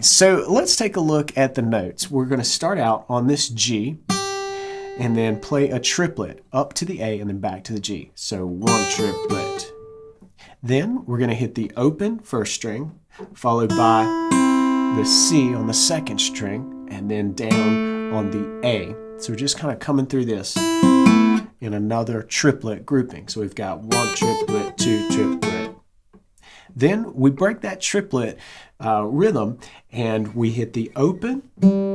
right, so let's take a look at the notes. We're going to start out on this G and then play a triplet up to the A and then back to the G. So one triplet. Then we're going to hit the open first string, followed by the C on the second string, and then down on the A. So we're just kind of coming through this in another triplet grouping. So we've got one triplet, two triplet. Then we break that triplet rhythm and we hit the open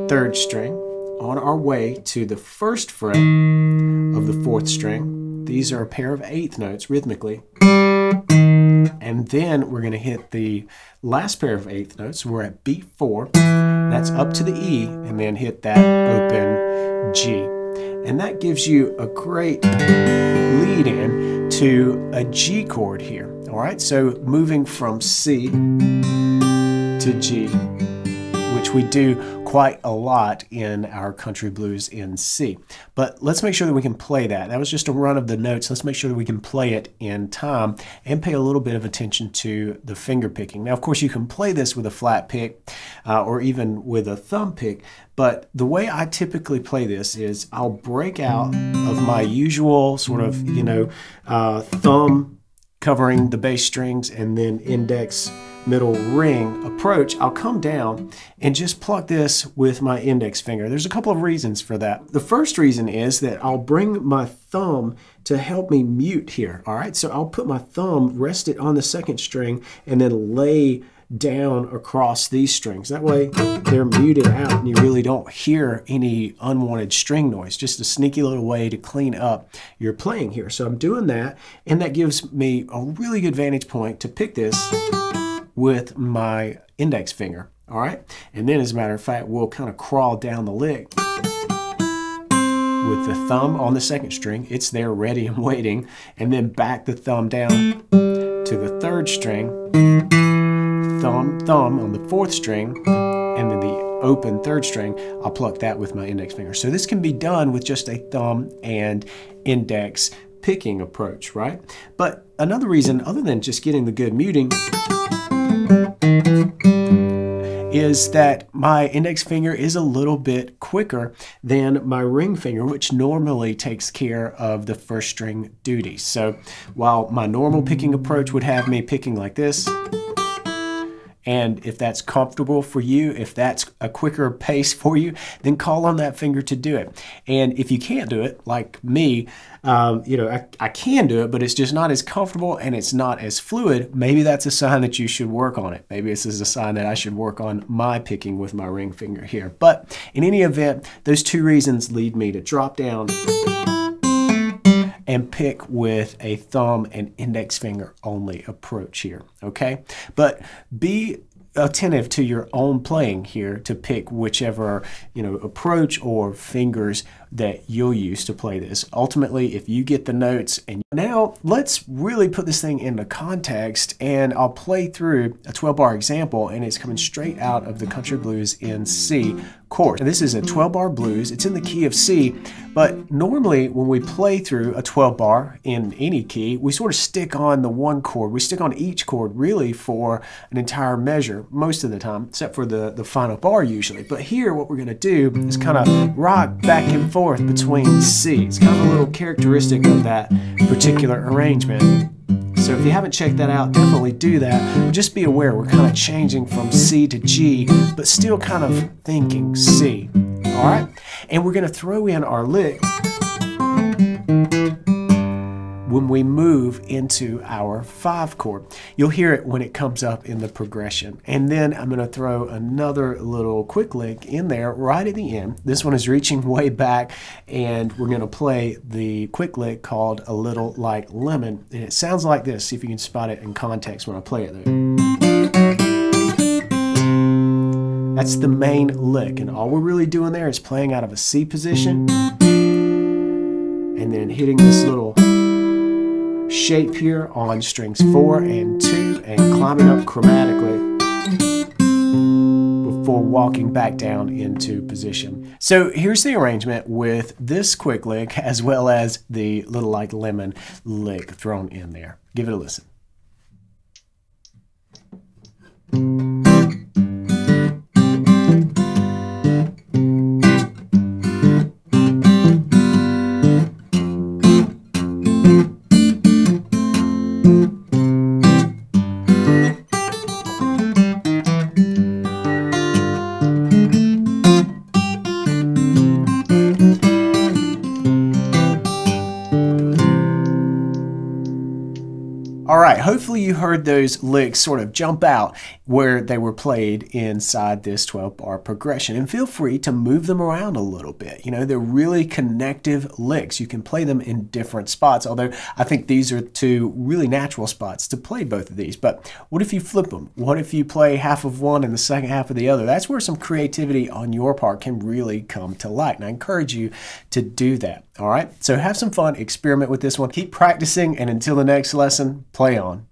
third string on our way to the first fret of the fourth string. These are a pair of eighth notes rhythmically. And then we're going to hit the last pair of eighth notes. We're at beat 4. That's up to the E and then hit that open G. And that gives you a great lead in to a G chord here. All right, so moving from C to G, which we do quite a lot in our country blues in C. But let's make sure that we can play that. That was just a run of the notes. Let's make sure that we can play it in time and pay a little bit of attention to the finger picking. Now, of course, you can play this with a flat pick or even with a thumb pick, but the way I typically play this is I'll break out of my usual sort of, thumb covering the bass strings and then index middle ring approach. I'll come down and just pluck this with my index finger. There's a couple of reasons for that. The first reason is that I'll bring my thumb to help me mute here. All right, so I'll put my thumb, rest it on the second string, and then lay down across these strings. That way they're muted out and you really don't hear any unwanted string noise. Just a sneaky little way to clean up your playing here. So I'm doing that, and that gives me a really good vantage point to pick this with my index finger. All right, and then as a matter of fact, we'll kind of crawl down the lick with the thumb on the second string. It's there ready and waiting, and then back the thumb down to the third string, thumb on the fourth string, and then the open third string, I'll pluck that with my index finger. So this can be done with just a thumb and index picking approach, right? But another reason, other than just getting the good muting, is that my index finger is a little bit quicker than my ring finger, which normally takes care of the first string duties. So while my normal picking approach would have me picking like this, and if that's comfortable for you, if that's a quicker pace for you, then call on that finger to do it. And if you can't do it, like me, I can do it, but it's just not as comfortable and it's not as fluid, maybe that's a sign that you should work on it. Maybe this is a sign that I should work on my picking with my ring finger here. But in any event, those two reasons lead me to drop down and pick with a thumb and index finger only approach here, okay? But be attentive to your own playing here to pick whichever approach or fingers that you'll use to play this. Ultimately, if you get the notes. And now let's really put this thing into context, and I'll play through a 12-bar example, and it's coming straight out of the country blues in C chord. This is a 12-bar blues. It's in the key of C, but normally when we play through a 12-bar in any key, we sort of stick on the one chord. We stick on each chord really for an entire measure most of the time, except for the final bar usually. But here what we're going to do is kind of rock back and forth between C. It's kind of a little characteristic of that particular arrangement. So if you haven't checked that out, definitely do that. But just be aware, we're kind of changing from C to G, but still kind of thinking C. All right? And we're going to throw in our lick when we move into our 5 chord. You'll hear it when it comes up in the progression. And then I'm going to throw another little quick lick in there right at the end. This one is reaching way back, and we're going to play the quick lick called A Little Like Lemon. And it sounds like this. See if you can spot it in context when I play it there. That's the main lick, and all we're really doing there is playing out of a C position and then hitting this little shape here on strings 4 and 2 and climbing up chromatically before walking back down into position. So here's the arrangement with this quick lick as well as the Little Like Lemon lick thrown in there. Give it a listen. All right, hopefully you heard those licks sort of jump out where they were played inside this 12-bar progression. And feel free to move them around a little bit. You know, they're really connective licks. You can play them in different spots, although I think these are two really natural spots to play both of these. But what if you flip them? What if you play half of one and the second half of the other? That's where some creativity on your part can really come to light. And I encourage you to do that. All right, so have some fun, experiment with this one, keep practicing, and until the next lesson, play on.